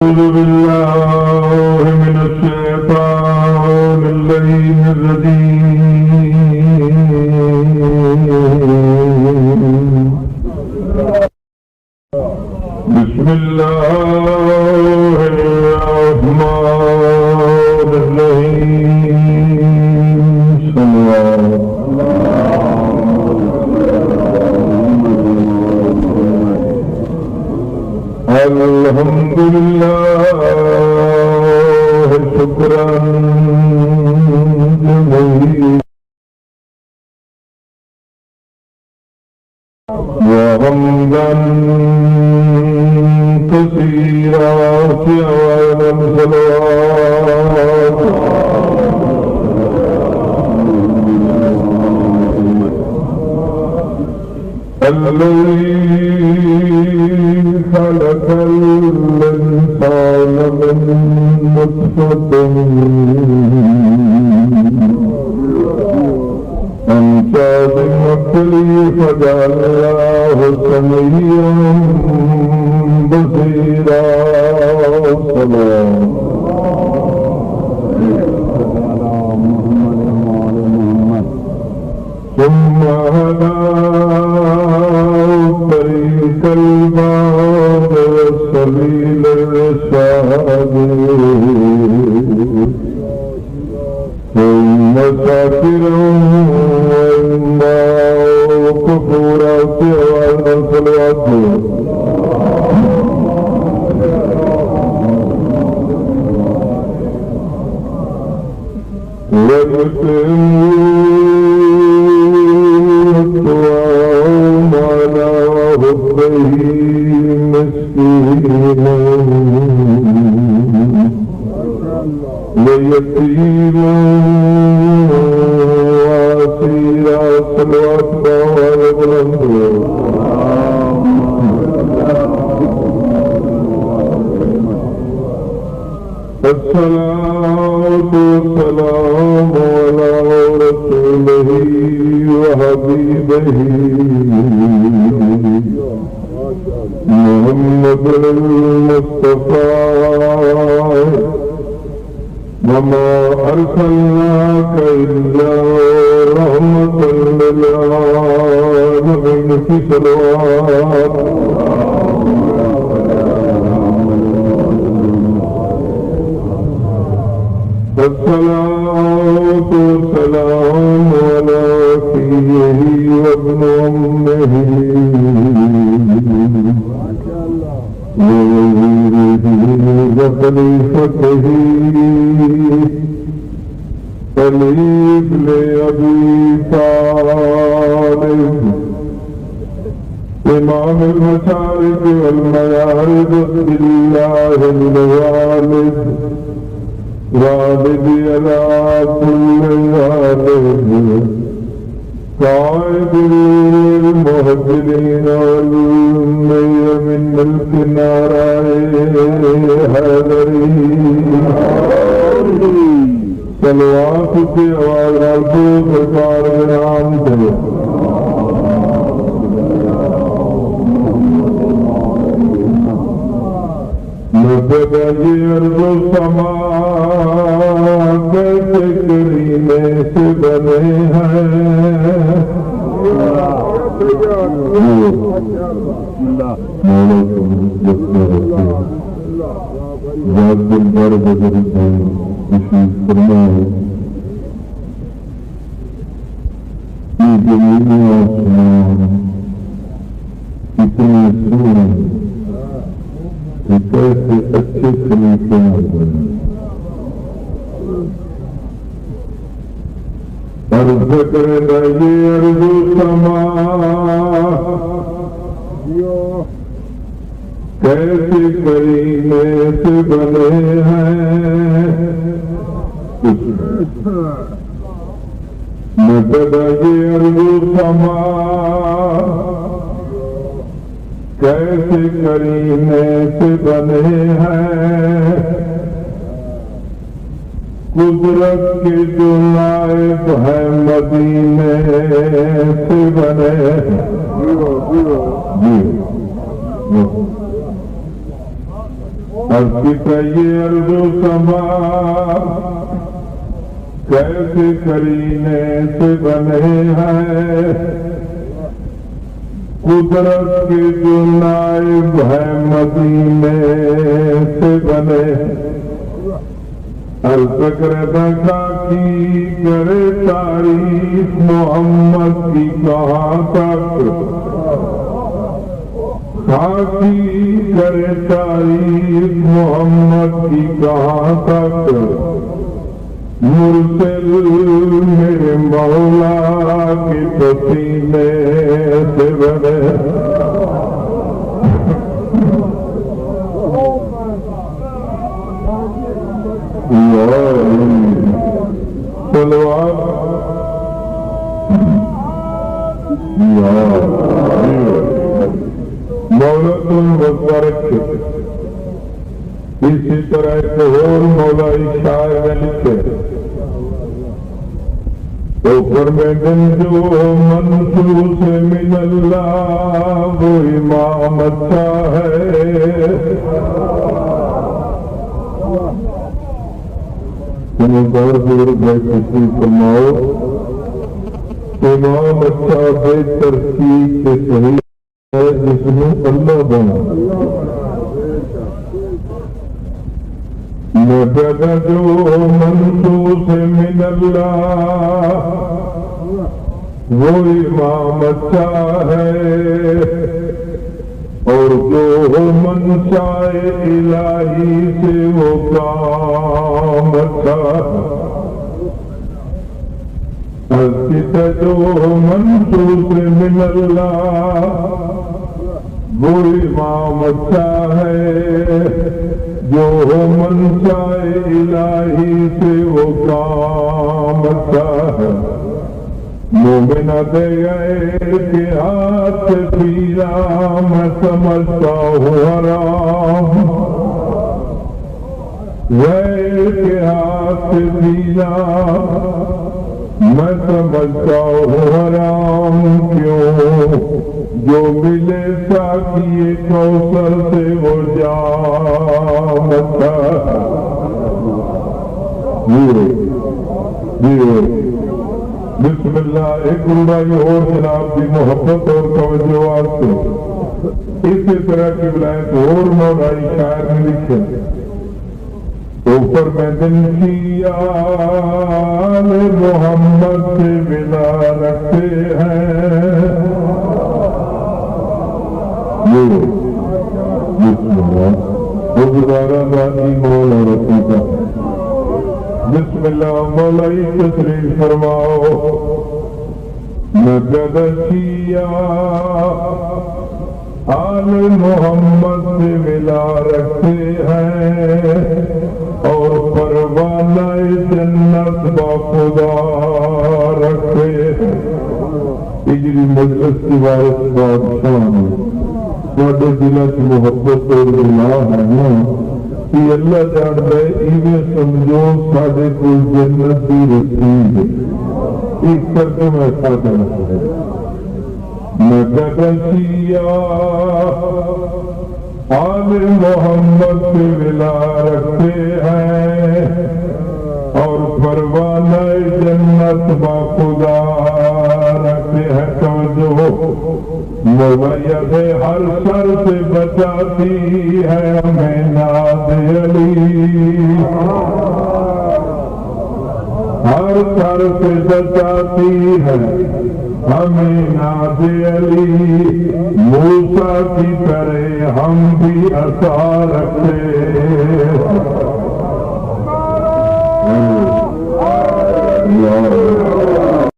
أعوذ بالله من الشيطان اللعين الرجيم. بسم الله الرحمن الرحيم. الحمد لله شكرا جميلا وحمدا كثيرا وعلى الصلوات الذي خلق الإنسان من نطفة أمشاج نبتلي فجعلناه سميعا بصيرا. ثم هدى طريق الباب والسبيل الرشاد ثم شاكرا وإما كفورا وعلى الصلوات. مسكينا ويتيما واسيرا صلوات وبلند. الصلاة والسلام على رسوله وحبيبه محمد المصطفى وما أرسلناك إلا رحمة للعالمين. في صلوات الصلاة والسلام على أخيه وابن أمه وخليفته خليف لأبي طالب إمام المشارق والمغارب لله الوالد والدي على كل والد قائد المهجرين والمن ملك نارائن حیدری صلوات کی آواز آلتو سرکار کے نام سے. مدد ارض و سما کیسے کریمے سے بنے ہیں. इतने सूर कैसे अच्छे तरीके अर्ज करेगा ये अर्जु समा कैसे करीमे से बने हैं. मदद ये अर्जु समा कैसे करीमे से बने हैं. कुदरत के जो नायब है मदीने से बने. अर्पित ये अर्जो समा कैसे करीने से बने हैं, कुदरत के जो नाइब है मदीने से बने। अर्ज़ की करे तारीफ मोहम्मद की कहाँ तक, खाकी करे तारीफ मोहम्मद की कहाँ तक। मुरसल मेरे मौला के पसीने से बने। सलवात मौलतुल मुबारक। इसी तरह एक और मौलाई शायर ने लिखे, ऊपर में दिन जो मंसूस मिनल्लाह वो इमाम अच्छा है। तुम्हें गौर दूर बैठी फरमाओ, इमाम अच्छा बेतरतीब के सही है जिसमें अल्लाह बना। मदद जो मंसूस मिनल्लाह वो इमाम अच्छा है, और जो मनसाए इलाही से वो काम अच्छा। अर्पित जो मंसूस मिनल्लाह वो इमाम अच्छा है, जो मनसाए इलाही से वो काम अच्छा है। मोमिन दे गए के हाथ पीरा मैं समझता हूँ हराम, गए के हाथ पीरा मैं समझता हूँ हराम। क्यों जो मिले साकिए कौसर से वो जाम अच्छा। बिस्मिल्लाह। एक रुबाई और जनाब की मोहब्बत और तवज्जो वास्ते इसी तरह की विलायत और मौलाई शायर ने लिखे, ऊपर में दिन की आल मोहम्मद से मिला रखते हैं। वो गुजारा बाकी मौला रखी का। बिस्मिल्लाह। मौलाई तशरीफ फरमाओ। नगद किया आल मोहम्मद से मिला रखते हैं, और परवाना जन्नत बाखुदा रखते हैं। इजरी मजलिस की वारिस बादशाह थोड़े दिलों की मोहब्बत और गिला है ना कि अल्लाह जानता है। इवें समझो साढ़े को जन्नत की रसीद एक करके मैं खाता है। नगदसिया आल मोहम्मद से मिला रखते हैं, और परवाना जन्नत बाखुदा रखते हैं। समझो मोहैया से हर सर से बचाती है हमें नाज़ अली, हर सर से बचाती है हमें नाज़ अली। मूसा की तरह हम भी असा रखते